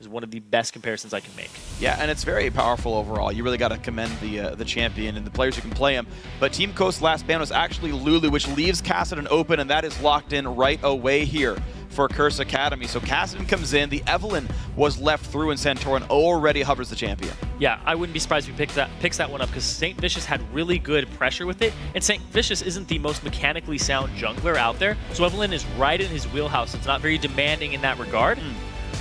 is one of the best comparisons I can make. Yeah, and it's very powerful overall. You really got to commend the champion and the players who can play him. But Team Coast's last ban was actually Lulu, which leaves Kassadin open, and that is locked in right away here for Curse Academy. So Kassadin comes in, the Evelyn was left through, and Santorin already hovers the champion. Yeah, I wouldn't be surprised if he picks that one up, because St. Vicious had really good pressure with it, and St. Vicious isn't the most mechanically sound jungler out there, so Evelyn is right in his wheelhouse. It's not very demanding in that regard.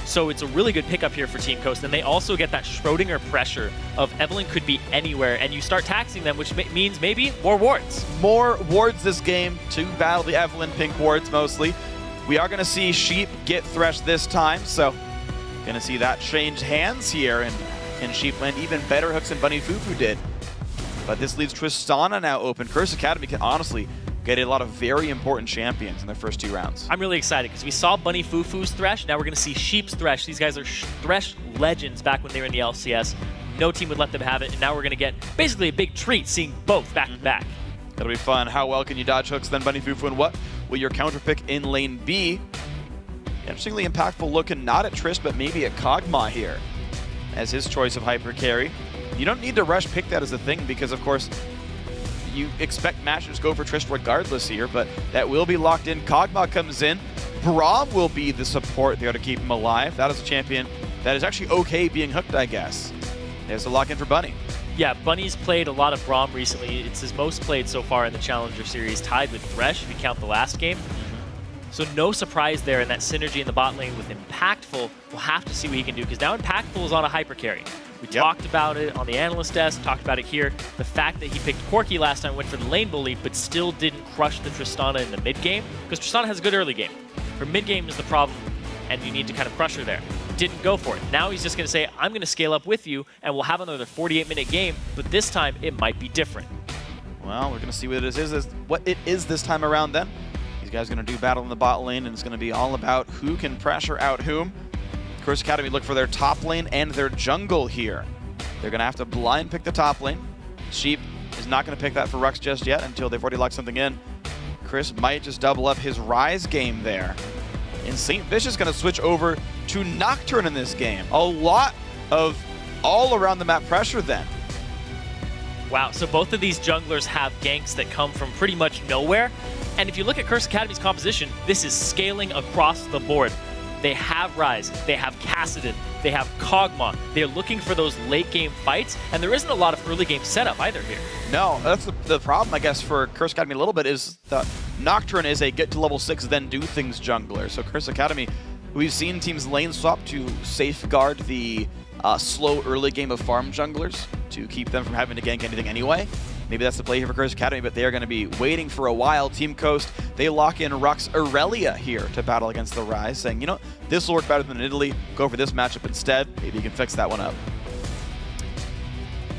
So it's a really good pickup here for Team Coast, and they also get that Schrodinger pressure of Evelyn could be anywhere, and you start taxing them, which means maybe more wards. More wards this game to battle the Evelyn, pink wards mostly. We are going to see Sheep get threshed this time, so going to see that change hands here, and Sheep land even better hooks than Bunny Fufu did. But this leaves Tristana now open. Curse Academy can honestly get a lot of very important champions in their first 2 rounds. I'm really excited because we saw Bunny Fufu's Thresh. Now we're going to see Sheep's Thresh. These guys are Thresh legends back when they were in the LCS. No team would let them have it, and now we're going to get basically a big treat seeing both back to back. That'll be fun. How well can you dodge hooks then, Bunny Fufu, and what will your counter pick in lane B? Interestingly impactful looking not at Trist, but maybe at Kog'Maw here as his choice of hyper carry. You don't need to rush pick that as a thing because, of course, you expect Mashers to go for Trist regardless here, but that will be locked in. Kog'Maw comes in. Braum will be the support there to keep him alive. That is a champion that is actually okay being hooked, I guess. There's a lock in for Bunny. Yeah, Bunny's played a lot of Braum recently. It's his most played so far in the Challenger Series, tied with Thresh if you count the last game. So no surprise there in that synergy in the bot lane with Impactful. We'll have to see what he can do, because now Impactful is on a hyper carry. We talked about it on the analyst desk, talked about it here. The fact that he picked Corki last time, went for the lane bully, but still didn't crush the Tristana in the mid game, because Tristana has a good early game. Her mid game is the problem, and you need to kind of crush her there. Didn't go for it. Now he's just going to say, I'm going to scale up with you, and we'll have another 48-minute game, but this time it might be different. Well, we're going to see what it is this time around then. These guys are going to do battle in the bot lane, and it's going to be all about who can pressure out whom. Curse Academy look for their top lane and their jungle here. They're going to have to blind pick the top lane. Sheep is not going to pick that for Rux just yet until they've already locked something in. Chris might just double up his Rise game there. And St. Vicious is going to switch over to Nocturne in this game. A lot of all around the map pressure then. Wow, so both of these junglers have ganks that come from pretty much nowhere. And if you look at Curse Academy's composition, this is scaling across the board. They have Rise, they have Kassadin, they have Kog'Maw. They're looking for those late game fights, and there isn't a lot of early game setup either here. No, that's the problem, I guess, for Curse Academy a little bit is that Nocturne is a get to level 6, then do things jungler. So Curse Academy, we've seen teams lane swap to safeguard the slow early game of farm junglers to keep them from having to gank anything anyway. Maybe that's the play here for Curse Academy, but they are going to be waiting for a while. Team Coast, they lock in Rux Aurelia here to battle against the Rise, saying, you know, this will work better than Italy. Go for this matchup instead. Maybe you can fix that one up.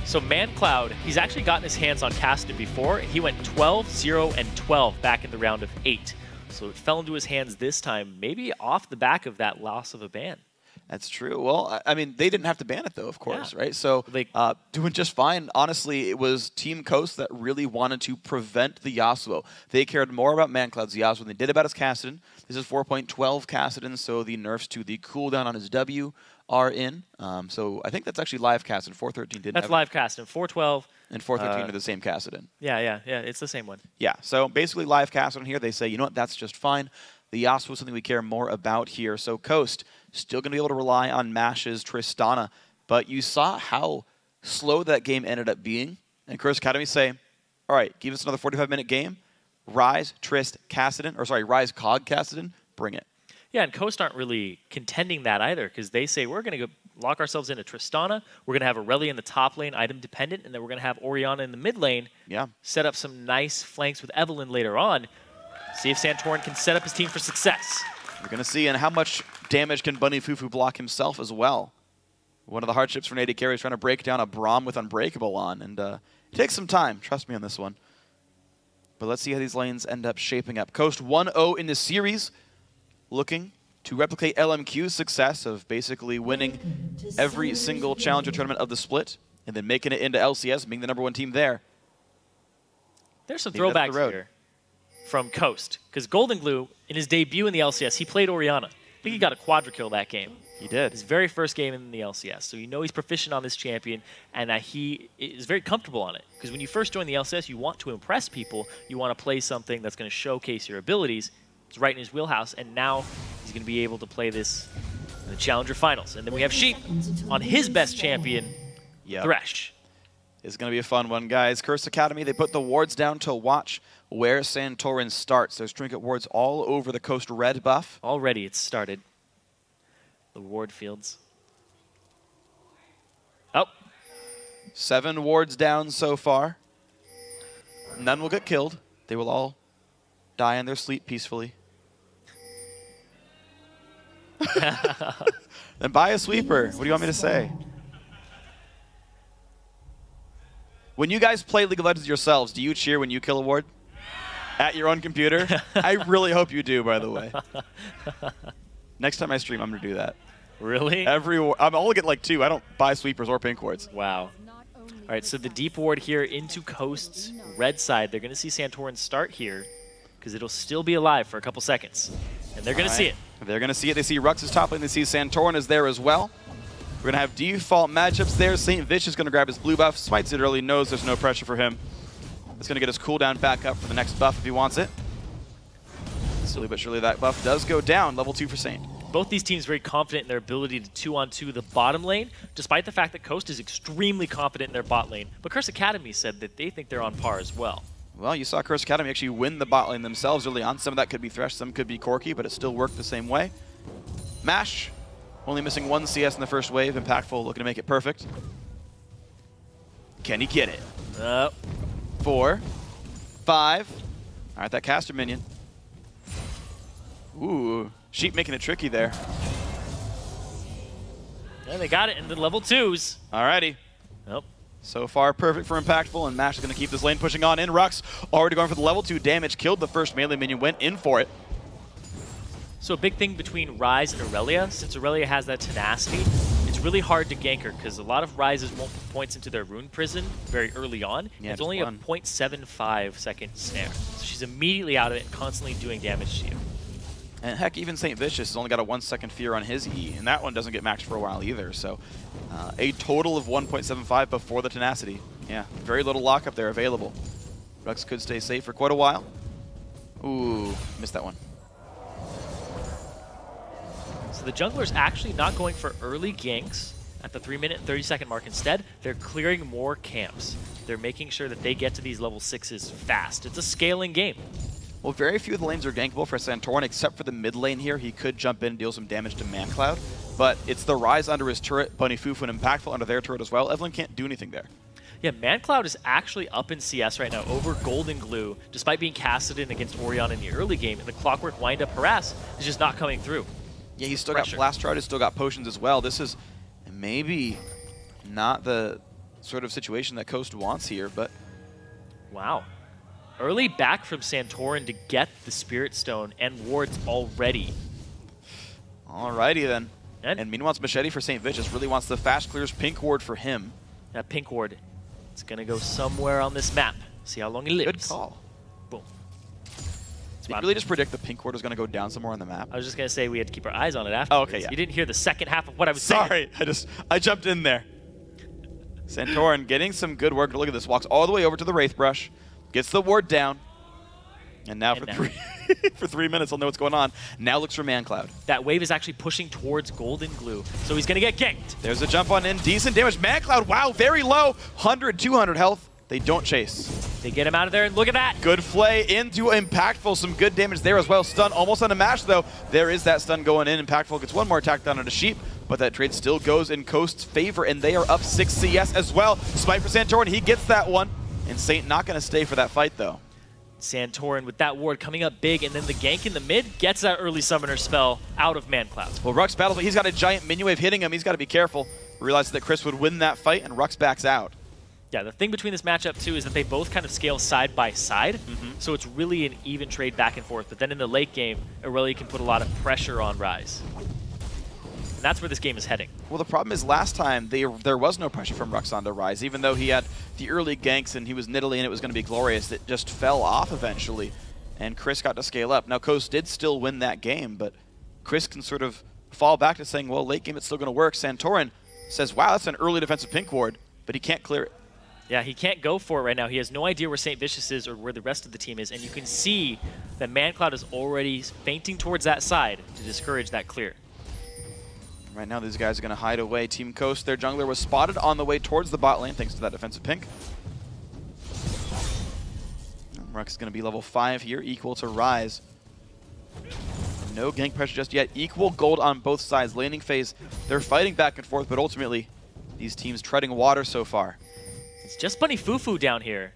So ManCloud, he's actually gotten his hands on Kassadin before. He went 12, 0, and 12 back in the round of 8. So it fell into his hands this time, maybe off the back of that loss of a ban. That's true. Well, I mean, they didn't have to ban it, though, of course, right? So doing just fine. Honestly, it was Team Coast that really wanted to prevent the Yasuo. They cared more about ManCloud's Yasuo than they did about his Kassadin. This is 4.12 Kassadin, so the nerfs to the cooldown on his W are in. So I think that's actually live Kassadin. 413 didn't That's live Kassadin. 412. And 413 are the same Kassadin. Yeah, it's the same one. Yeah, so basically live Kassadin here. They say, you know what, that's just fine. The Yasuo is something we care more about here. So Coast, still going to be able to rely on Mash's Tristana. But you saw how slow that game ended up being. And Curse Academy say, all right, give us another 45-minute game. Rise, Trist, Kassadin, or sorry, Rise, Cog, Kassadin, bring it. Yeah, and Coast aren't really contending that either, because they say we're going to go lock ourselves into Tristana, we're going to have Aurelia in the top lane, item dependent, and then we're going to have Orianna in the mid lane. Yeah. Set up some nice flanks with Evelyn later on. See if Santorin can set up his team for success. We're going to see, and how much damage can Bunny Fufu block himself as well. One of the hardships for an AD carry is trying to break down a Braum with Unbreakable on, and it takes some time, trust me on this one. But let's see how these lanes end up shaping up. Coast 1-0 in the series, looking to replicate LMQ's success of basically winning every single Challenger tournament of the split, and then making it into LCS, being the #1 team there. There's some throwbacks here from Coast, because Golden Glue, in his debut in the LCS, he played Orianna. I think he got a quadra kill that game. He did. His very first game in the LCS. So you know he's proficient on this champion and that he is very comfortable on it. Because when you first join the LCS, you want to impress people. You want to play something that's going to showcase your abilities. It's right in his wheelhouse. And now he's going to be able to play this in the Challenger Finals. And then we have Sheep on his best champion, Thresh. It's going to be a fun one, guys. Curse Academy, they put the wards down to watch where Santorin starts. There's trinket wards all over the Coast Red buff. Already it's started. The ward fields. Oh. 7 wards down so far. None will get killed. They will all die in their sleep peacefully. Then buy a sweeper. What do you want me to say? When you guys play League of Legends yourselves, do you cheer when you kill a ward? At your own computer? I really hope you do, by the way. Next time I stream, I'm going to do that. Really? I'm only get like 2. I don't buy sweepers or pink wards. Wow. All right, so the deep ward here into Coast's red side. They're going to see Santorin start here because it'll still be alive for a couple seconds. And they're going to see it. They're going to see it. They see Rux's top lane. They see Santorin is there as well. We're going to have default matchups there. St. Vich is going to grab his blue buff. Smites it early, knows there's no pressure for him. It's going to get his cooldown back up for the next buff if he wants it. Slowly but surely that buff does go down. Level 2 for Saint. Both these teams very confident in their ability to 2-on-2 the bottom lane, despite the fact that Coast is extremely confident in their bot lane. But Curse Academy said that they think they're on par as well. Well, you saw Curse Academy actually win the bot lane themselves early on. Some of that could be Thresh, some could be Corki, but it still worked the same way. Mash, only missing 1 CS in the first wave. Impactful looking to make it perfect. Can he get it? 4, 5. All right, that caster minion. Ooh, Sheep making it tricky there. Yeah, they got it in the level 2s. Alrighty. Nope. So far, perfect for Impactful, and Mash is going to keep this lane pushing on in. Rux already going for the level 2 damage, killed the first melee minion, went in for it. So a big thing between Ryze and Aurelia, since Aurelia has that tenacity, it's really hard to gank her because a lot of Ryzes won't put points into their rune prison very early on. Yeah, it's only a 0.75 second snare. So she's immediately out of it, constantly doing damage to you. And heck, even St. Vicious has only got a 1 second fear on his E, and that one doesn't get maxed for a while either. So a total of 1.75 before the tenacity. Yeah, very little lockup there available. Rux could stay safe for quite a while. Ooh, missed that one. So the jungler's actually not going for early ganks at the 3-minute and 30-second mark. Instead, they're clearing more camps. They're making sure that they get to these level 6s fast. It's a scaling game. Well, very few of the lanes are gankable for Santorin, except for the mid lane here. He could jump in and deal some damage to ManCloud, but it's the Ryze under his turret, Bunny Fufu and Impactful under their turret as well. Evelyn can't do anything there. Yeah, ManCloud is actually up in CS right now over Golden Glue, despite being casted in against Orion in the early game, and the Clockwork Wind-Up Harass is just not coming through. Yeah, he's still got Blast Charge, he's still got potions as well. This is maybe not the sort of situation that Coast wants here, but... Wow. Early back from Santorin to get the Spirit Stone and wards already. Alrighty then. And meanwhile, it's Machete for St. Vicious. Really wants the fast clears pink ward for him. That pink ward, it's going to go somewhere on this map. See how long he lives. Good call. Boom. Did you really just predict the pink ward was going to go down somewhere on the map? I was just going to say we had to keep our eyes on it after. Oh, okay, yeah. You didn't hear the second half of what I was saying. Sorry, I jumped in there. Santorin getting some good work. Look at this. Walks all the way over to the Wraith Brush. Gets the ward down. And now for 3 minutes, I'll know what's going on. Now looks for ManCloud. That wave is actually pushing towards Golden Glue, so he's going to get ganked. There's a jump on in. Decent damage. ManCloud, wow, very low. 100, 200 health. They don't chase. They get him out of there, and look at that. Good flay into Impactful. Some good damage there as well. Stun almost on a Mash, though. There is that stun going in. Impactful gets one more attack down onto Sheep, but that trade still goes in Coast's favor, and they are up 6 CS as well. Smite for Santorin. He gets that one. And Saint not going to stay for that fight, though. Santorin with that ward coming up big, and then the gank in the mid gets that early summoner spell out of ManCloud. Well, Rux battles, but he's got a giant minion wave hitting him. He's got to be careful. Realizes that Chris would win that fight, and Rux backs out. Yeah, the thing between this matchup, too, is that they both kind of scale side by side, so it's really an even trade back and forth. But then in the late game, Aurelia can put a lot of pressure on Ryze. And that's where this game is heading. Well, the problem is last time there was no pressure from Rux onto Ryze. Even though he had the early ganks and he was Nidalee and it was going to be glorious, it just fell off eventually. And Chris got to scale up. Now, Coast did still win that game, but Chris can sort of fall back to saying, well, late game it's still going to work. Santorin says, wow, that's an early defensive pink ward, but he can't clear it. Yeah, he can't go for it right now. He has no idea where St. Vicious is or where the rest of the team is, and you can see that ManCloud is already feinting towards that side to discourage that clear. Right now, these guys are going to hide away. Team Coast, their jungler was spotted on the way towards the bot lane, thanks to that defensive pink. Rux is going to be level 5 here, equal to Rise. No gank pressure just yet. Equal gold on both sides. Laning phase, they're fighting back and forth, but ultimately, these teams treading water so far. It's just Bunny Fufu down here,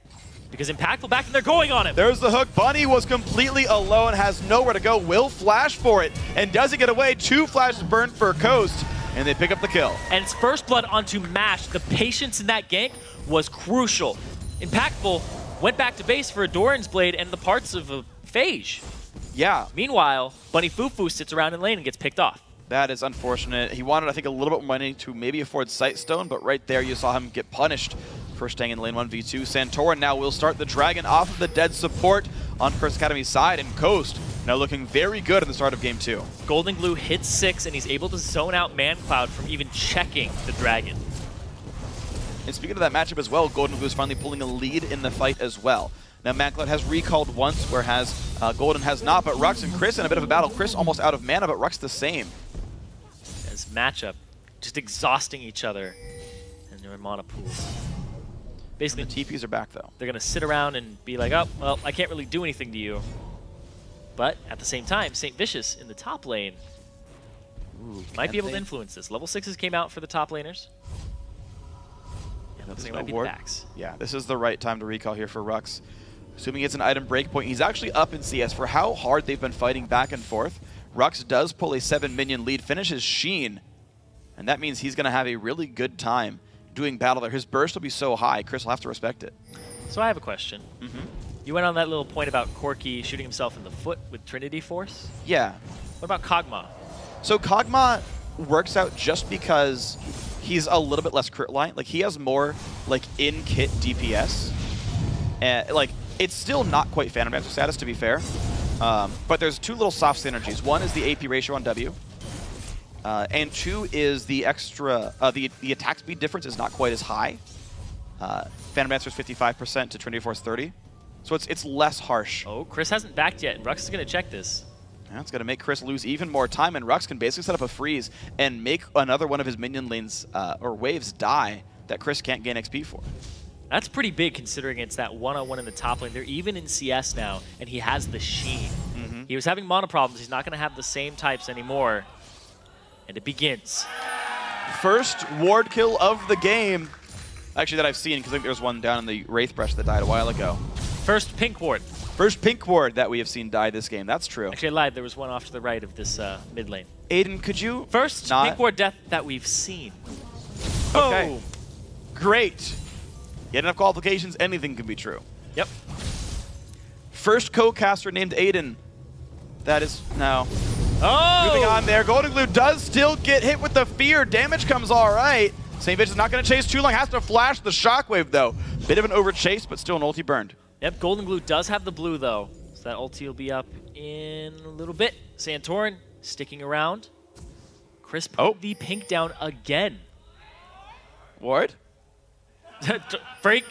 because Impactful back and they're going on him. There's the hook. Bunny was completely alone, has nowhere to go, will flash for it, and does he get away? 2 flashes burned for Coast, and they pick up the kill. And it's first blood onto Mash. The patience in that gank was crucial. Impactful went back to base for a Doran's Blade and the parts of a Phage. Yeah. Meanwhile, Bunny Fufu sits around in lane and gets picked off. That is unfortunate. He wanted, I think, a little bit more money to maybe afford Sightstone, but right there you saw him get punished for staying in lane 1v2. Santorin now will start the Dragon off of the dead support on Curse Academy's side, and Coast now looking very good in the start of game 2. Golden Glue hits 6, and he's able to zone out ManCloud from even checking the Dragon. And speaking of that matchup as well, Golden Glue is finally pulling a lead in the fight as well. Now, ManCloud has recalled once, whereas Golden has not, but Rux and Chris in a bit of a battle. Chris almost out of mana, but Rux the same. As matchup, just exhausting each other in their mana pools. Basically, the TPs are back, though. They're going to sit around and be like, oh, well, I can't really do anything to you. But at the same time, St. Vicious in the top lane might be able to influence this. Level 6s came out for the top laners. This might be the backs. Yeah, this is the right time to recall here for Rux. Assuming it's an item breakpoint, he's actually up in CS for how hard they've been fighting back and forth. Rux does pull a 7-minion lead, finishes Sheen, and that means he's going to have a really good time doing battle there. His burst will be so high, Chris will have to respect it. So I have a question. You went on that little point about Corki shooting himself in the foot with Trinity Force? Yeah. What about Kog'Maw? So Kog'Maw works out just because he's a little bit less crit line. Like, he has more, like, in-kit DPS. And, like, it's still not quite Phantom Dancer status, to be fair. But there's 2 little soft synergies. One is the AP ratio on W. And 2 is the extra, the attack speed difference is not quite as high. Phantom Dancer is 55% to Trinity Force 30. So it's less harsh. Oh, Chris hasn't backed yet, and Rux is going to check this. That's going to make Chris lose even more time, and Rux can basically set up a freeze and make another one of his minion lanes or waves die that Chris can't gain XP for. That's pretty big considering it's that one-on-one in the top lane. They're even in CS now, and he has the Sheen. He was having mana problems. He's not going to have the same types anymore. And it begins. First ward kill of the game. Actually, that I've seen, because I think there was one down in the Wraith Brush that died a while ago. First pink ward. First pink ward that we have seen die this game. That's true. Actually, I lied. There was one off to the right of this mid lane. Aiden, could you First pink ward death that we've seen. Okay. Oh. Great. Get enough qualifications, anything can be true. Yep. First co-caster named Aiden. That is now. Oh! Moving on there. Golden Glue does still get hit with the fear. Damage comes all right. St. Vicious is not going to chase too long. Has to flash the shockwave, though. Bit of an over chase, but still an ulti burned. Yep, Golden Glue does have the blue, though. So that ulti will be up in a little bit. Santorin sticking around. Chris put the pink down again. Ward? Phreak.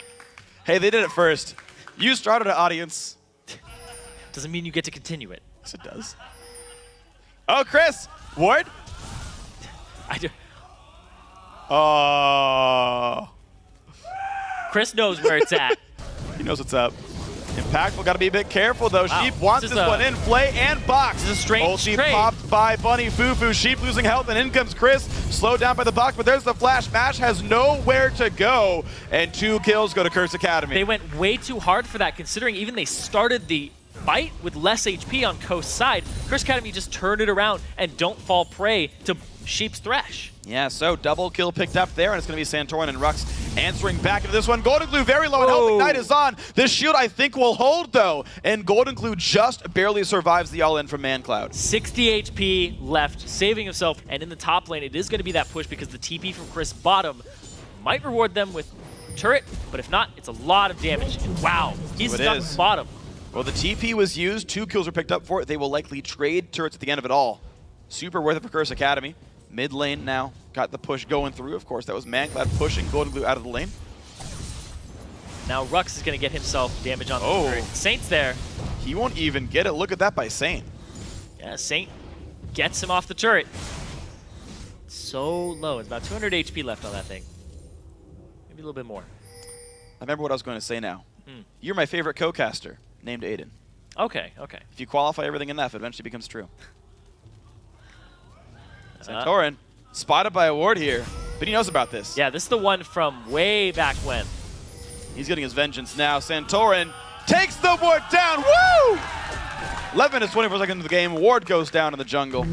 Hey, they did it first. You started it, audience. Doesn't mean you get to continue it. Yes, it does. Oh, Chris! Ward? I do. Oh. Chris knows where it's at. He knows what's up. Impactful, got to be a bit careful though. Wow. Sheep wants this one in. Flay and box. This is a strange Ulti trade. popped by Bunny Fufu. Sheep losing health, and in comes Chris. Slowed down by the box, but there's the flash. Mash has nowhere to go, and 2 kills go to Curse Academy. They went way too hard for that, considering even they started the fight with less HP on Coast's side. Curse Academy just turned it around and don't fall prey to Sheep's Thresh. Yeah, so double kill picked up there, and it's going to be Santorin and Rux answering back into this one. Golden Glue very low on health. Ignite is on. This shield, I think, will hold, though. And Golden Glue just barely survives the all-in from ManCloud. 60 HP left, saving himself. And in the top lane, it is going to be that push because the TP from Chris bottom might reward them with turret, but if not, it's a lot of damage. And wow, he's stuck bottom. Well, the TP was used. 2 kills were picked up for it. They will likely trade turrets at the end of it all. Super worth it for Curse Academy. Mid lane now got the push going through. Of course, that was Manclad pushing Golden Glue out of the lane. Now Rux is going to get himself damage on the turret. Saint's there. He won't even get it. Look at that by Saint. Yeah, Saint gets him off the turret. So low. It's about 200 HP left on that thing. Maybe a little bit more. I remember what I was going to say now. You're my favorite co-caster, named Aiden. Okay, okay. If you qualify everything enough, it eventually becomes true. Santorin, spotted by a ward here, but he knows about this. Yeah, this is the one from way back when. He's getting his vengeance now. Santorin takes the ward down. Woo! 11 minutes, 24 seconds into the game. Ward goes down in the jungle.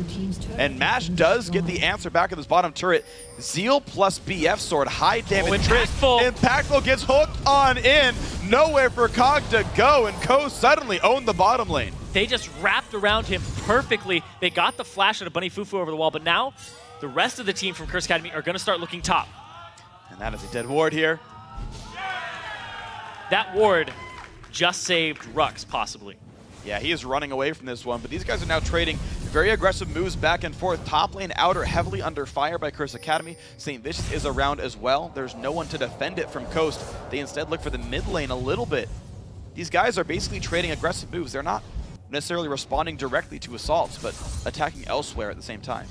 And MASH does get the answer back at this bottom turret. Zeal plus BF sword, high damage. Impactful gets hooked on in. Nowhere for Cog to go, and Ko suddenly owned the bottom lane. They just wrapped around him perfectly. They got the flash of Bunny Fufu over the wall, but now the rest of the team from Curse Academy are going to start looking top. And that is a dead ward here. That ward just saved Rux, possibly. Yeah, he is running away from this one, but these guys are now trading very aggressive moves back and forth. Top lane outer heavily under fire by Curse Academy. St. Vicious is around as well. There's no one to defend it from Coast. They instead look for the mid lane a little bit. These guys are basically trading aggressive moves. They're not necessarily responding directly to assaults, but attacking elsewhere at the same time.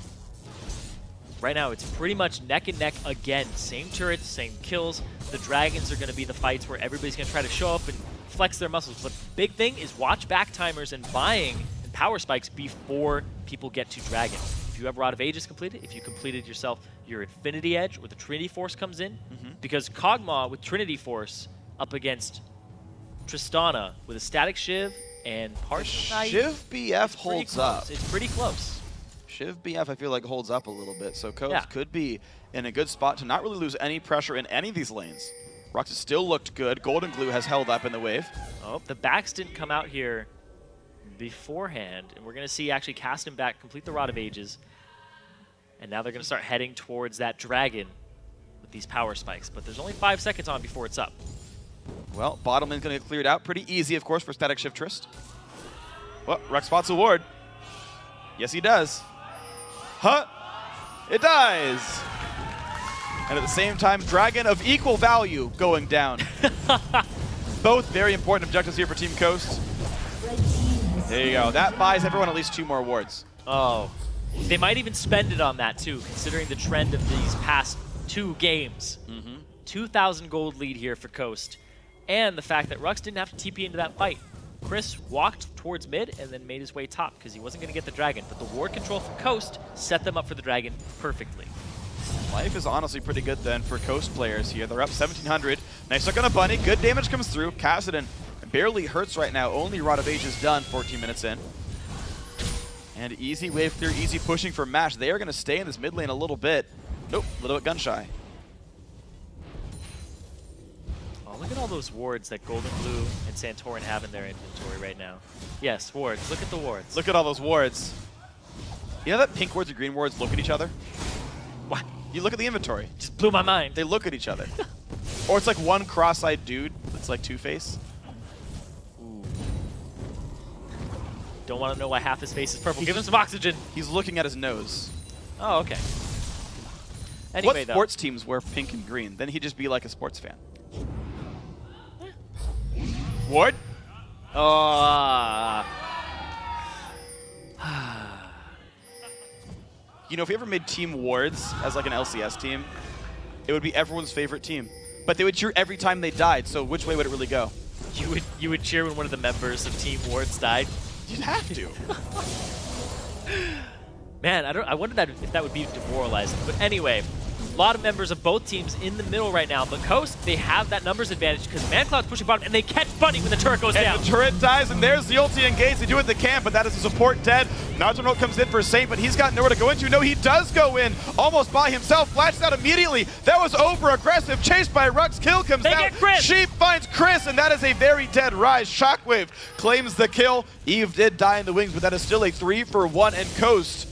Right now, it's pretty much neck and neck again. Same turrets, same kills. The Dragons are going to be the fights where everybody's going to try to show up and flex their muscles. But big thing is watch back timers and buying and power spikes before people get to Dragon. If you have Rod of Ages completed, if you completed yourself your Infinity Edge or the Trinity Force comes in, because Kog'Maw with Trinity Force up against Tristana with a Static Shiv and Parsnite. Shiv BF holds up. It's pretty close. Shiv BF, I feel like, holds up a little bit, so Coast could be in a good spot to not really lose any pressure in any of these lanes. Rux has still looked good. Golden Glue has held up in the wave. Oh, the backs didn't come out here beforehand, and we're going to see actually cast him back, complete the Rod of Ages, and now they're going to start heading towards that dragon with these power spikes, but there's only 5 seconds on before it's up. Well, bottom lane's going to get cleared out. Pretty easy, of course, for Static Shiv Trist. Well, Rux spots a ward. Yes, he does. Huh? It dies. And at the same time, Dragon of equal value going down. Both very important objectives here for Team Coast. There you go. That buys everyone at least 2 more wards. Oh. They might even spend it on that, too, considering the trend of these past 2 games. 2,000 gold lead here for Coast. And the fact that Rux didn't have to TP into that fight. Chris walked towards mid and then made his way top because he wasn't going to get the dragon. But the ward control from Coast set them up for the dragon perfectly. Life is honestly pretty good then for Coast players here. They're up 1,700. Nice hook on a Bunny. Good damage comes through. Kassadin barely hurts right now. Only Rod of Ages done 14 minutes in. And easy wave clear, easy pushing for MASH. They are going to stay in this mid lane a little bit. Nope, a little bit gun shy. Look at all those wards that Golden Glue and Santorin have in their inventory right now. Yes, wards. Look at the wards. Look at all those wards. You know that pink wards and green wards look at each other? What? You look at the inventory. Just blew my mind. They look at each other. Or it's like one cross-eyed dude that's like Two-Face. Ooh. Don't want to know why half his face is purple. Give him some oxygen. He's looking at his nose. Oh, okay. Anyway, what sports teams wear pink and green? Then he'd just be like a sports fan. Ward? You know, if we ever made team wards as like an LCS team, it would be everyone's favorite team. But they would cheer every time they died, so which way would it really go? You would cheer when one of the members of Team Wards died? You'd have to. Man, I wonder if that would be demoralizing. But anyway, a lot of members of both teams in the middle right now. But Coast, they have that numbers advantage because Mancloud's pushing bottom, and they catch Bunny when the turret goes down. And the turret dies, and there's the ulti engaged. They do what they can, but that is a support dead. Naruto comes in for Saint, but he's got nowhere to go into. No, he does go in, almost by himself. Flashes out immediately. That was over-aggressive. Chased by Rux. Kill comes they out. Get Chris. Sheep finds Chris, and that is a very dead Rise. Shockwave claims the kill. Eve did die in the wings, but that is still a 3-for-1, and Coast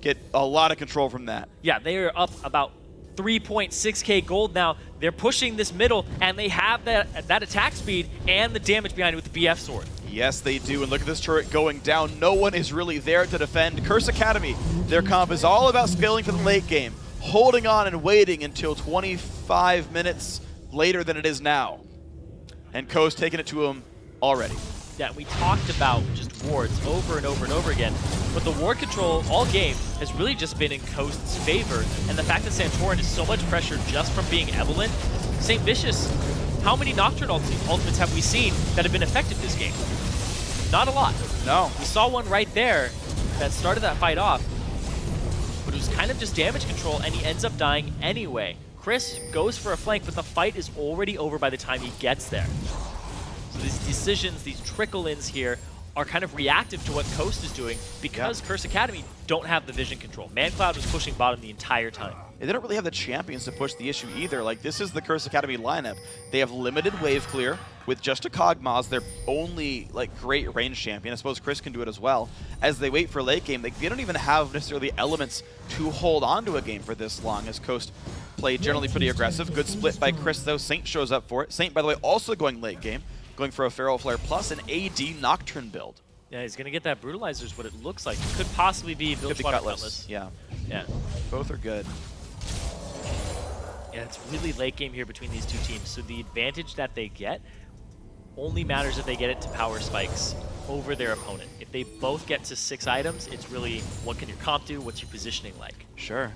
get a lot of control from that. Yeah, they are up about 3.6k gold now. They're pushing this middle, and they have that attack speed and the damage behind it with the BF sword. Yes, they do, and look at this turret going down. No one is really there to defend. Curse Academy, their comp is all about scaling for the late game, holding on and waiting until 25 minutes later than it is now. And Coast taking it to him already. Yeah, we talked about just wards over and over and over again, but the ward control all game has really just been in Coast's favor, and the fact that Santorin is so much pressure just from being Evelyn. St. Vicious, how many Nocturne ultimates have we seen that have been effective this game? Not a lot. No. We saw one right there that started that fight off, but it was kind of just damage control, and he ends up dying anyway. Chris goes for a flank, but the fight is already over by the time he gets there. So these decisions, these trickle-ins here, are kind of reactive to what Coast is doing because Curse Academy don't have the vision control. ManCloud was pushing bottom the entire time. They don't really have the champions to push the issue either. Like, this is the Curse Academy lineup. They have limited wave clear with just a Kog'Maw, their only like great range champion. I suppose Chris can do it as well. As they wait for late game, they don't even have necessarily elements to hold on to a game for this long, as Coast played generally pretty aggressive. Good split by Chris though. Saint shows up for it. Saint, by the way, also going late game, going for a Feral Flare plus an AD Nocturne build. Yeah, he's going to get that Brutalizer is what it looks like. It could possibly be Bilgewater Cutlass. Yeah. Yeah. Both are good. Yeah, it's really late game here between these two teams. So the advantage that they get only matters if they get it to power spikes over their opponent. If they both get to 6 items, it's really what can your comp do, what's your positioning like. Sure.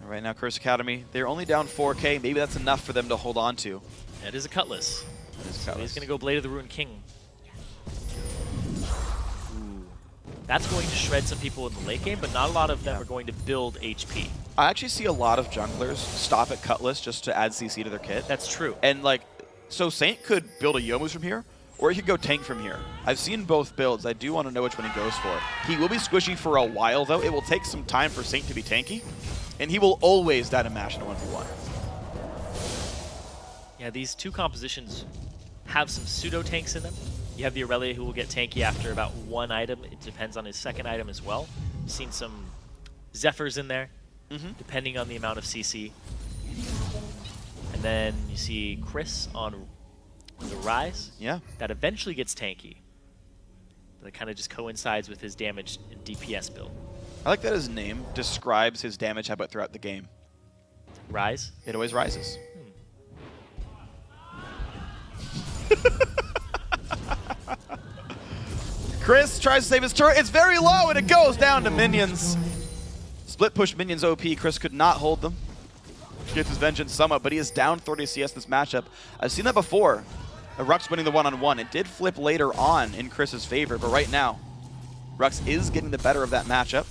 Right now, Curse Academy, they're only down 4K. Maybe that's enough for them to hold on to. That is a Cutlass. So he's going to go Blade of the Ruined King. Ooh. That's going to shred some people in the late game, but not a lot of them are going to build HP. I actually see a lot of junglers stop at Cutlass just to add CC to their kit. That's true. And like, so Saint could build a Youmu's from here, or he could go tank from here. I've seen both builds. I do want to know which one he goes for. He will be squishy for a while, though. It will take some time for Saint to be tanky, and he will always die to mash in a 1v1. Yeah, these two compositions have some pseudo tanks in them. You have the Aurelia who will get tanky after about 1 item. It depends on his second item as well. I've seen some Zephyrs in there, depending on the amount of CC. And then you see Chris on the Rise. Yeah. That eventually gets tanky. That kind of just coincides with his damage and DPS build. I like that his name describes his damage output throughout the game. Rise? It always rises. Chris tries to save his turret. It's very low, and it goes down to minions. Split push minions OP. Chris could not hold them. Gets his vengeance somewhat, but he is down 30 CS this matchup. I've seen that before. Rux winning the one-on-one. It did flip later on in Chris's favor, but right now, Rux is getting the better of that matchup.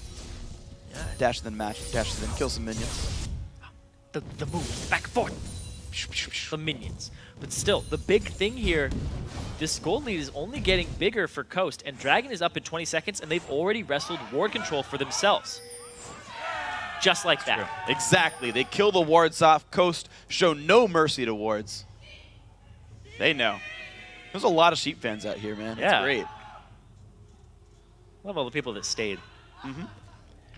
Yeah. Dash then match, dash then kill some minions. The move, back and forth. The minions. But still, the big thing here, this gold lead is only getting bigger for Coast, and Dragon is up in 20 seconds, and they've already wrestled ward control for themselves. Just like that. True. Exactly. They kill the wards off. Coast show no mercy to wards. They know. There's a lot of Sheep fans out here, man. Yeah. It's great. Love all the people that stayed. You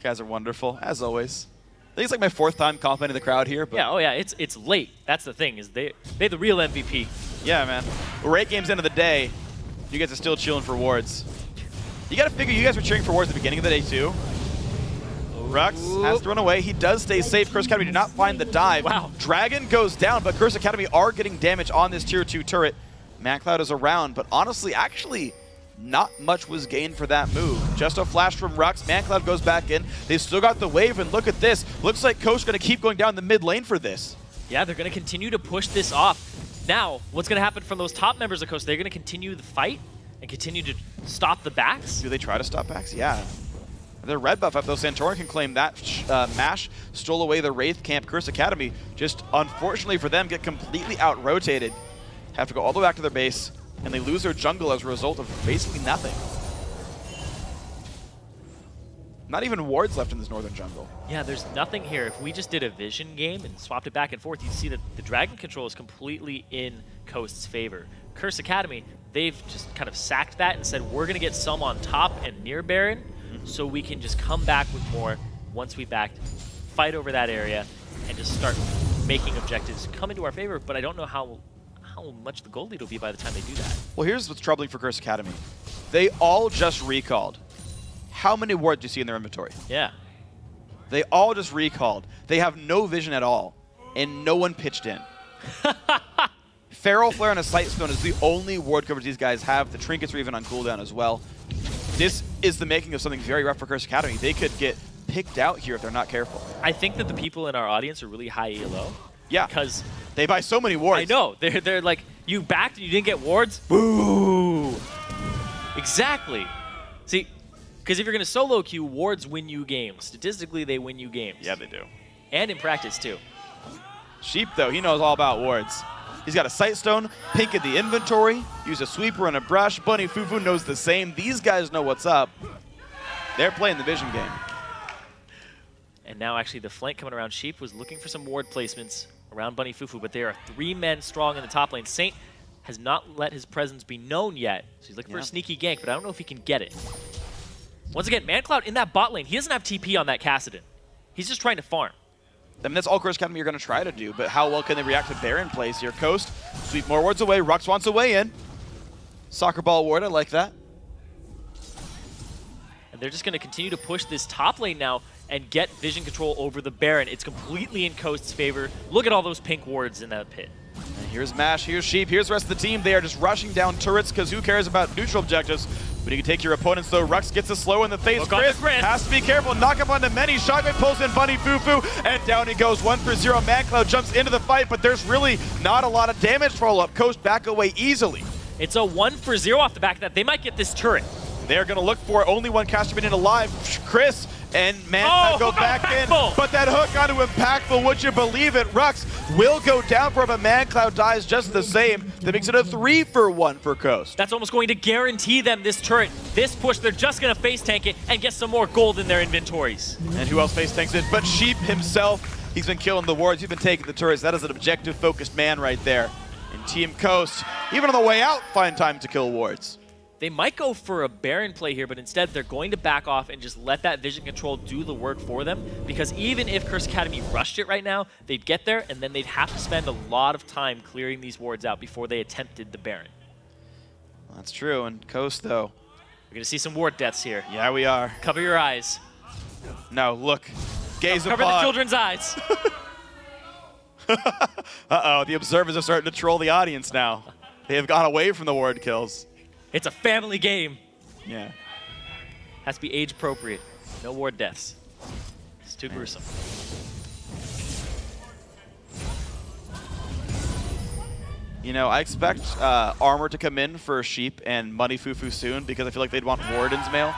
guys are wonderful, as always. I think it's like my 4th time complimenting the crowd here. But yeah, oh yeah, it's late. That's the thing, is they're the real MVP. Yeah, man. We're 8 games into the day. You guys are still chilling for wards. You got to figure you guys were cheering for wards at the beginning of the day, too. Rux has to run away. He does stay safe. Curse Academy did not find the dive. Wow. Dragon goes down, but Curse Academy are getting damage on this tier 2 turret. ManCloud is around, but honestly, actually, not much was gained for that move. Just a flash from Rux. ManCloud goes back in. They still got the wave, and look at this. Looks like Coast going to keep going down the mid lane for this. Yeah, they're going to continue to push this off. Now, what's going to happen from those top members of Coast? They're going to continue the fight and continue to stop the backs? Do they try to stop backs? Yeah. Their red buff up, though. Santorin can claim that. Mash stole away the Wraith camp. Curse Academy, just unfortunately for them, get completely out-rotated. Have to go all the way back to their base, and they lose their jungle as a result of basically nothing. Not even wards left in this northern jungle. Yeah, there's nothing here. If we just did a vision game and swapped it back and forth, you'd see that the Dragon control is completely in Coast's favor. Curse Academy, they've just kind of sacked that and said, we're going to get some on top and near Baron, so we can just come back with more once we backed, fight over that area, and just start making objectives come into our favor. But I don't know how how much the gold lead will be by the time they do that. Well, here's what's troubling for Curse Academy. They all just recalled. How many wards do you see in their inventory? Yeah. They all just recalled. They have no vision at all, and no one pitched in. Feral Flare and a Sight Stone is the only ward coverage these guys have. The trinkets are even on cooldown as well. This is the making of something very rough for Curse Academy. They could get picked out here if they're not careful. I think that the people in our audience are really high elo. Yeah. Because they buy so many wards. I know. They're like, you backed and you didn't get wards? Boo! Exactly. See, because if you're going to solo queue, wards win you games. Statistically, they win you games. Yeah, they do. And in practice, too. Sheep, though, he knows all about wards. He's got a Sight Stone, Pink in the inventory, use a sweeper and a brush. Bunny Fufu knows the same. These guys know what's up. They're playing the vision game. And now actually the flank coming around Sheep was looking for some ward placements around Bunny Fufu, but they are 3 men strong in the top lane. Saint has not let his presence be known yet, so he's looking for a sneaky gank, but I don't know if he can get it. Once again, ManCloud in that bot lane, he doesn't have TP on that Kassadin. He's just trying to farm. I mean, that's all Curse Academy are going to try to do, but how well can they react to Baron plays here? Coast, sweep more wards away. Rux wants a way in. Soccer ball ward, I like that. And they're just going to continue to push this top lane now and get vision control over the Baron. It's completely in Coast's favor. Look at all those pink wards in that pit. And here's Mash, here's Sheep, here's the rest of the team. They are just rushing down turrets because who cares about neutral objectives? But you can take your opponents, though. Rux gets a slow in the face. Chris has to be careful. Knock up onto many. Shotgun pulls in Bunny Fufu, and down he goes. 1 for 0. ManCloud jumps into the fight, but there's really not a lot of damage follow-up. Coast back away easily. It's a 1 for 0 off the back of that. They might get this turret. They're going to look for only one caster being alive. Chris and ManCloud go back in, but that hook onto Impactful, would you believe it? Rux will go down for it, but ManCloud dies just the same. That makes it a 3 for 1 for Coast. That's almost going to guarantee them this turret. This push, they're just going to face tank it and get some more gold in their inventories. And who else face tanks it but Sheep himself? He's been killing the wards, he's been taking the turrets. That is an objective-focused man right there. And Team Coast, even on the way out, find time to kill wards. They might go for a Baron play here, but instead they're going to back off and just let that vision control do the work for them, because even if Curse Academy rushed it right now, they'd get there and then they'd have to spend a lot of time clearing these wards out before they attempted the Baron. Well, that's true, and Coast, though. We're going to see some ward deaths here. Yeah, we are. Cover your eyes. No, look. Gaze Cover upon. the children's eyes. Uh-oh, the observers are starting to troll the audience now. They have gone away from the ward kills. It's a family game. Yeah. Has to be age appropriate. No ward deaths. It's too gruesome. You know, I expect armor to come in for Sheep and Money Fufu soon because I feel like they'd want Warden's mail.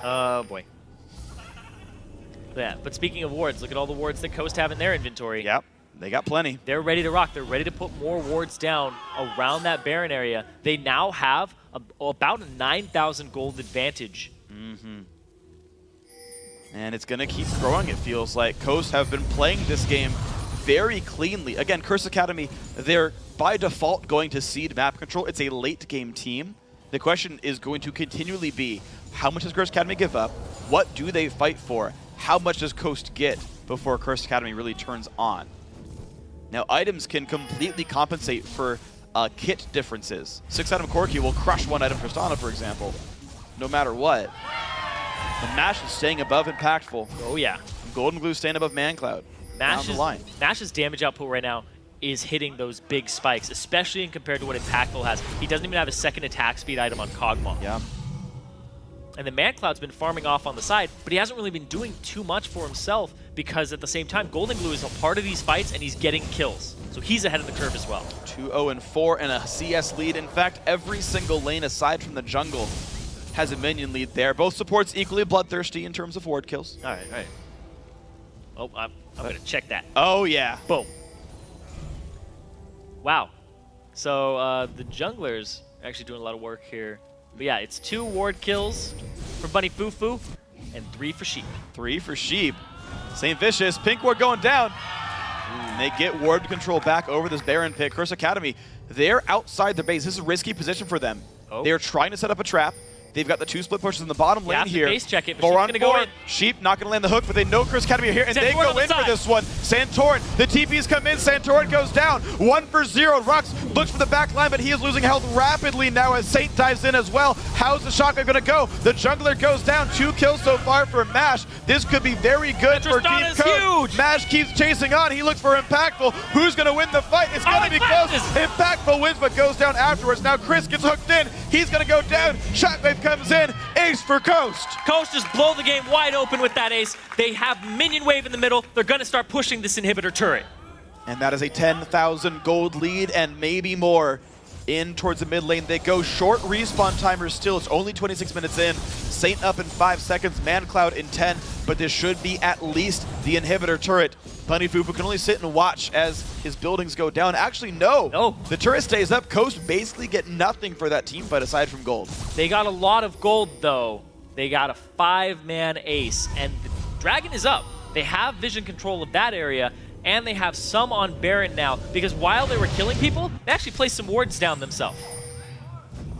Oh boy. Yeah, but speaking of wards, look at all the wards that Coast have in their inventory. Yep, they got plenty. They're ready to rock. They're ready to put more wards down around that Baron area. They now have about a 9,000 gold advantage. Mm-hmm. And it's going to keep growing, it feels like. Coast have been playing this game very cleanly. Again, Curse Academy, they're by default going to cede map control. It's a late game team. The question is going to continually be, how much does Curse Academy give up? What do they fight for? How much does Coast get before Curse Academy really turns on? Now, items can completely compensate for kit differences. 6-item Corki will crush 1 item Tristana, for example, no matter what. And Mash is staying above Impactful. Oh, yeah. And Golden Glue staying above ManCloud. Mash's damage output right now is hitting those big spikes, especially in compared to what Impactful has. He doesn't even have a second attack speed item on Kog'Maw. Yeah. And the ManCloud's been farming off on the side, but he hasn't really been doing too much for himself because at the same time, Golden Glue is a part of these fights and he's getting kills. So he's ahead of the curve as well. 2-0-4 and a CS lead. In fact, every single lane aside from the jungle has a minion lead there. Both supports equally bloodthirsty in terms of ward kills. All right, all right. Oh, I'm going to check that. Oh, yeah. Boom. Wow. So the junglers are actually doing a lot of work here. But yeah, it's 2 ward kills for Bunny Fufu and 3 for Sheep. 3 for Sheep. St. Vicious, pink ward going down. And they get ward control back over this Baron pick. Curse Academy, they're outside their base. This is a risky position for them. Oh. They're trying to set up a trap. They've got the 2 split pushes in the bottom lane here. Base check it, but 4 Sheep's on gonna 4. Go in. Sheep not going to land the hook, but they know Curse Academy are here, and they go in for this one. Santorin, the TPs come in, Santorin goes down. 1 for 0. Rux looks for the back line, but he is losing health rapidly now as Saint dives in as well. How's the shotgun gonna go? The jungler goes down. 2 kills so far for Mash. This could be very good for Team Code. Mash keeps chasing on. He looks for Impactful. Who's gonna win the fight? It's gonna be close. Impactful wins, but goes down afterwards. Now Chris gets hooked in. He's gonna go down. Shockwave comes in. Ace for Coast. Coast just blow the game wide open with that ace. They have minion wave in the middle. They're gonna start pushing this inhibitor turret. And that is a 10,000 gold lead and maybe more. In towards the mid lane they go. Short respawn timer still. It's only 26 minutes in. Saint up in 5 seconds. ManCloud in 10. But this should be at least the inhibitor turret. Bunny Fufu can only sit and watch as his buildings go down. Actually, no. The turret stays up. Coast basically get nothing for that team fight aside from gold. They got a lot of gold though. They got a 5-man ace. And the dragon is up. They have vision control of that area. And they have some on Baron now, because while they were killing people, they actually placed some wards down themselves.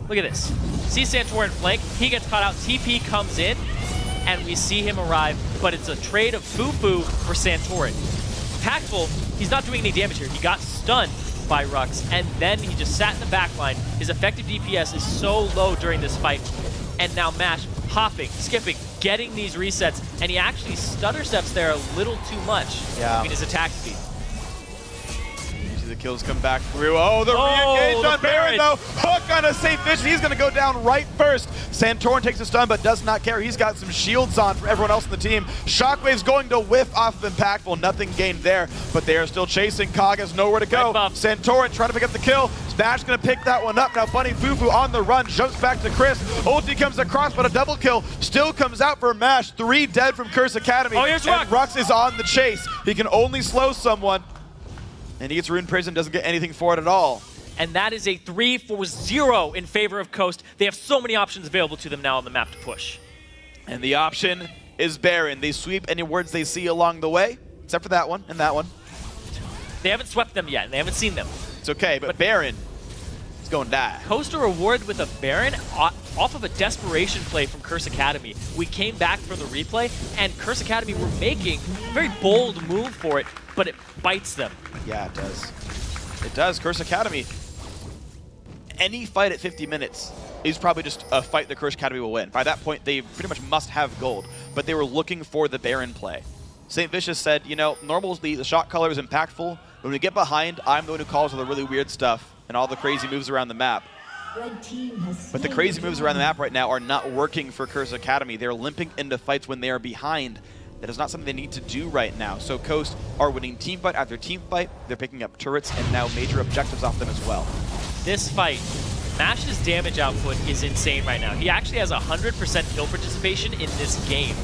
Look at this. See Santorin flank, he gets caught out, TP comes in, and we see him arrive, but it's a trade of Fufu for Santorin. Impactful, he's not doing any damage here. He got stunned by Rux, and then he just sat in the back line. His effective DPS is so low during this fight, and now Mash hopping, skipping, getting these resets, and he actually stutter steps there a little too much in his attack speed. You see the kills come back through. Oh, the re-engage on Baron though. Hook on a safe vision. He's going to go down right first. Santorin takes a stun but does not care. He's got some shields on for everyone else in the team. Shockwave's going to whiff off of Impactful. Nothing gained there, but they are still chasing. Kog has nowhere to go. Santorin trying to pick up the kill. Smash gonna pick that one up. Now Bunny Fufu on the run, jumps back to Chris. Ulti comes across, but a double kill still comes out for Mash. 3 dead from Curse Academy. Oh, here's and Rux is on the chase. He can only slow someone. And he gets Rune Prison, doesn't get anything for it at all. And that is a 3-4-0 in favor of Coast. They have so many options available to them now on the map to push. And the option is Baron. They sweep any wards they see along the way, except for that one and that one. They haven't swept them yet, and they haven't seen them. It's okay, but Baron is going to die. Coast are rewarded with a Baron off of a desperation play from Curse Academy. We came back for the replay, and Curse Academy were making a very bold move for it, but it bites them. Yeah, it does. It does. Curse Academy, any fight at 50 minutes is probably just a fight that Curse Academy will win. By that point, they pretty much must have gold, but they were looking for the Baron play. St. Vicious said, you know, normally the shot caller is impactful. When we get behind, I'm the one who calls all the really weird stuff and all the crazy moves around the map. But the crazy moves around the map right now are not working for Curse Academy. They're limping into fights when they are behind. That is not something they need to do right now. So Coast are winning team fight after team fight. They're picking up turrets and now major objectives off them as well. This fight, Mash's damage output is insane right now. He actually has 100% kill participation in this game.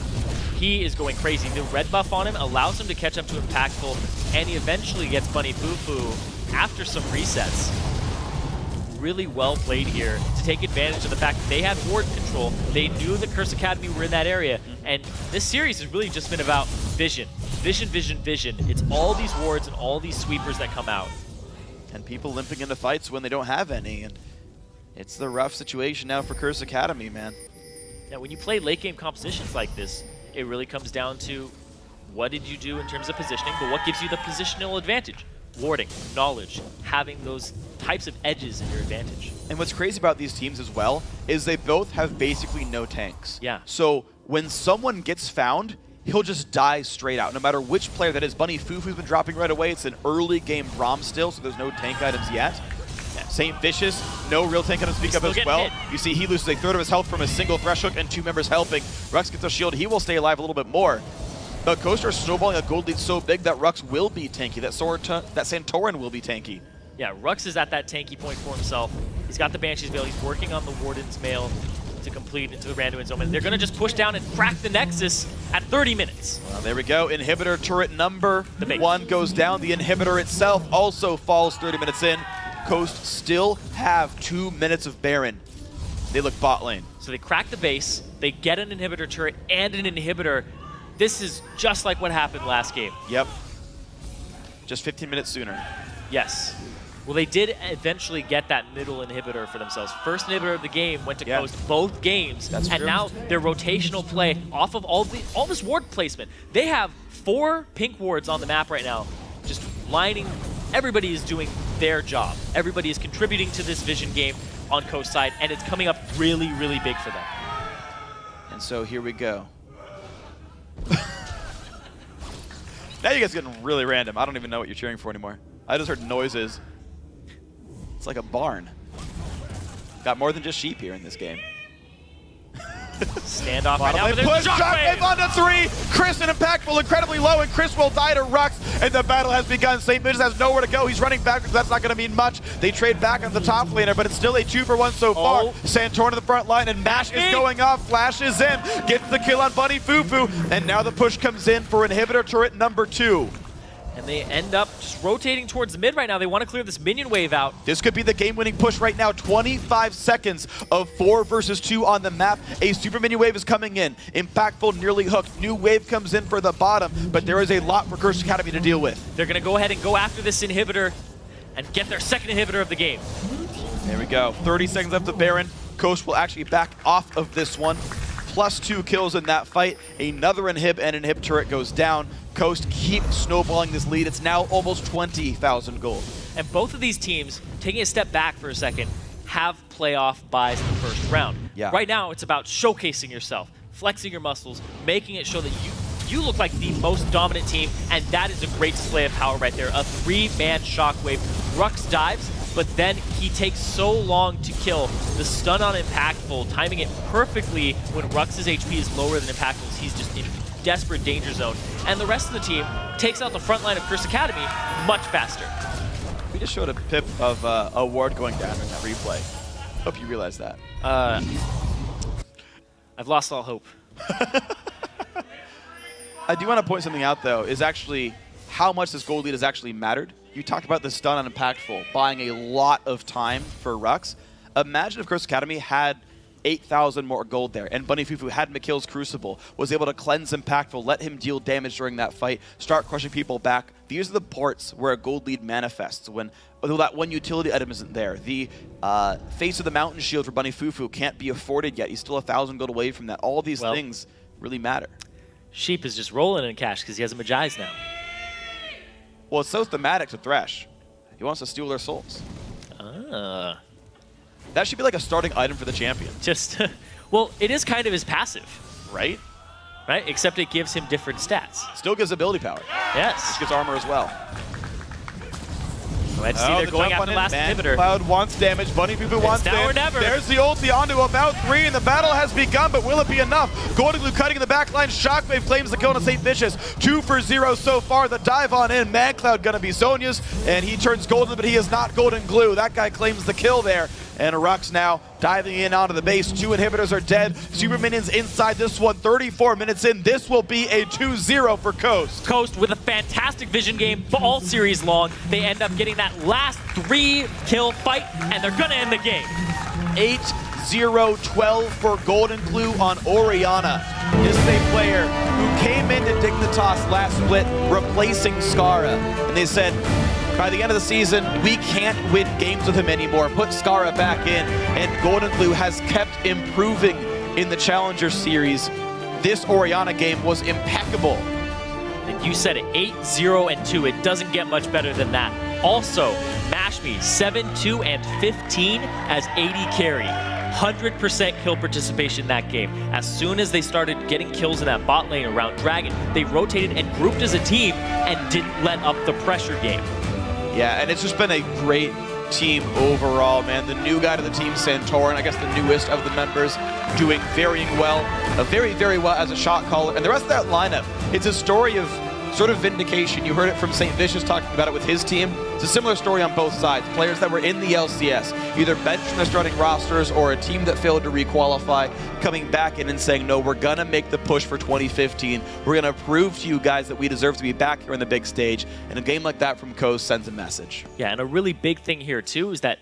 He is going crazy. The red buff on him allows him to catch up to Impactful, and he eventually gets Bunny Fufu after some resets. Really well played here to take advantage of the fact that they had ward control. They knew that Curse Academy were in that area, and this series has really just been about vision. Vision, vision, vision. It's all these wards and all these sweepers that come out. And people limping into fights when they don't have any, and it's the rough situation now for Curse Academy, man. Now, when you play late game compositions like this, it really comes down to what did you do in terms of positioning, but what gives you the positional advantage? Warding, knowledge, having those types of edges in your advantage. And what's crazy about these teams as well is they both have basically no tanks. Yeah. So when someone gets found, he'll just die straight out, no matter which player that is. Bunny Fufu's been dropping right away. It's an early game Braum still, so there's no tank items yet. St. Vicious, no real tank items to speak of as well. You see he loses a third of his health from a single thresh hook and 2 members helping. Rux gets a shield. He will stay alive a little bit more. But Coast are snowballing a gold lead so big that Rux will be tanky, that Santorin will be tanky. Yeah, Rux is at that tanky point for himself. He's got the Banshee's Veil. He's working on the Warden's Mail to complete into the Randuin's Omen. They're going to just push down and crack the Nexus at 30 minutes. Well, there we go. Inhibitor turret number 1 goes down. The inhibitor itself also falls 30 minutes in. Coast still have 2 minutes of Baron. They look bot lane. So they crack the base, they get an inhibitor turret and an inhibitor. This is just like what happened last game. Yep. Just 15 minutes sooner. Yes. Well, they did eventually get that middle inhibitor for themselves. First inhibitor of the game went to Coast both games, and true. now their rotational play off of all this ward placement. They have 4 pink wards on the map right now, just lining. Everybody is doing their job. Everybody is contributing to this Vision game on Coast side, and it's coming up really, really big for them. And so here we go. Now you guys are getting really random. I don't even know what you're cheering for anymore. I just heard noises. It's like a barn. Got more than just sheep here in this game. Standoff right now, but push, shockwave onto 3. Chris and Impactful incredibly low, and Chris will die to Rux, and the battle has begun. St. Midges has nowhere to go. He's running backwards. That's not going to mean much. They trade back on the top laner, but it's still a 2-for-1 so far. Santorn to the front line, and Mash is going off. Flashes in, gets the kill on Bunny Fufu, and now the push comes in for inhibitor turret number 2. And they end up just rotating towards the mid right now. They want to clear this minion wave out. This could be the game-winning push right now. 25 seconds of 4 versus 2 on the map. A super minion wave is coming in. Impactful nearly hooked. New wave comes in for the bottom, but there is a lot for Cursed Academy to deal with. They're going to go ahead and go after this inhibitor and get their second inhibitor of the game. There we go. 30 seconds left of Baron. Coast will actually back off of this one. +2 kills in that fight. Another inhib and inhib turret goes down. Coast keep snowballing this lead. It's now almost 20,000 gold. And both of these teams, taking a step back for a second, have playoff buys in the first round. Yeah. Right now, it's about showcasing yourself, flexing your muscles, making it show that you look like the most dominant team, and that is a great display of power right there. A 3-man shockwave. Rux dives, but then he takes so long to kill. The stun on Impactful, timing it perfectly when Rux's HP is lower than Impactful's. He's just in desperate danger zone. And the rest of the team takes out the front line of Cursed Academy much faster. We just showed a pip of a ward going down in that replay. Hope you realize that. I've lost all hope. I do want to point something out, though, is actually how much this gold lead has actually mattered. You talked about the stun on Impactful, buying a lot of time for Rux. Imagine if Cursed Academy had 8,000 more gold there, and Bunny Fufu had Mikhail's Crucible, was able to cleanse Impactful, let him deal damage during that fight, start crushing people back. These are the ports where a gold lead manifests when that one utility item isn't there. The Face of the Mountain shield for Bunny Fufu can't be afforded yet. He's still 1,000 gold away from that. All these things really matter. Sheep is just rolling in cash because he has a Magi's now. Well, it's so thematic to Thresh. He wants to steal their souls. That should be like a starting item for the champion. Just, well, it is kind of his passive. Right? Right? Except it gives him different stats. Still gives ability power. Yes. Which gives armor as well. Let's see, they're going after the last inhibitor. Cloud wants damage. Bunny Fufu wants damage. Now or never. There's the ulti onto about 3, and the battle has begun, but will it be enough? Golden Glue cutting in the back line. Shockwave claims the kill on St. Vicious. 2 for 0 so far. The dive on in. MadCloud gonna be Sonya's, and he turns golden, but he is not Golden Glue. That guy claims the kill there. And Rux now diving in onto the base. 2 inhibitors are dead. Super minions inside this one. 34 minutes in. This will be a 2-0 for Coast. Coast with a fantastic Vision game all series long. They end up getting that last 3-kill fight, and they're going to end the game. 8-0-12 for Golden Glue on Orianna. This is a player who came into Dignitas last split replacing Skara. And they said, by the end of the season, we can't win games with him anymore. Put Skara back in, and Golden Glue has kept improving in the Challenger Series. This Orianna game was impeccable. And you said it, 8-0-2. It doesn't get much better than that. Also, Mashme, 7-2 and 15 as AD carry. 100% kill participation in that game. As soon as they started getting kills in that bot lane around Dragon, they rotated and grouped as a team and didn't let up the pressure game. Yeah, and it's just been a great team overall, man. The new guy to the team, Santorin, I guess the newest of the members, doing very well as a shot caller. And the rest of that lineup, it's a story of sort of vindication. You heard it from St. Vicious talking about it with his team. It's a similar story on both sides. Players that were in the LCS, either benched from their starting rosters or a team that failed to requalify, coming back in and saying, no, we're going to make the push for 2015. We're going to prove to you guys that we deserve to be back here on the big stage. And a game like that from Coast sends a message. Yeah, and a really big thing here, too, is that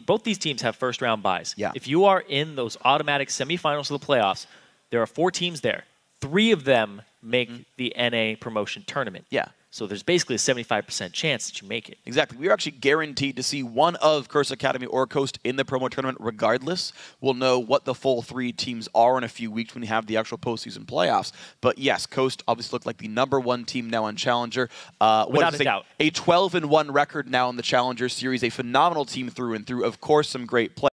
both these teams have first-round buys. Yeah. If you are in those automatic semifinals of the playoffs, there are 4 teams there. 3 of them make the NA promotion tournament. Yeah. So there's basically a 75% chance that you make it. Exactly. We're actually guaranteed to see one of Curse Academy or Coast in the promo tournament regardless. We'll know what the full 3 teams are in a few weeks when we have the actual postseason playoffs. But yes, Coast obviously looked like the #1 team now on Challenger. Without a doubt. A 12-1 record now in the Challenger Series. A phenomenal team through and through. Of course, some great play.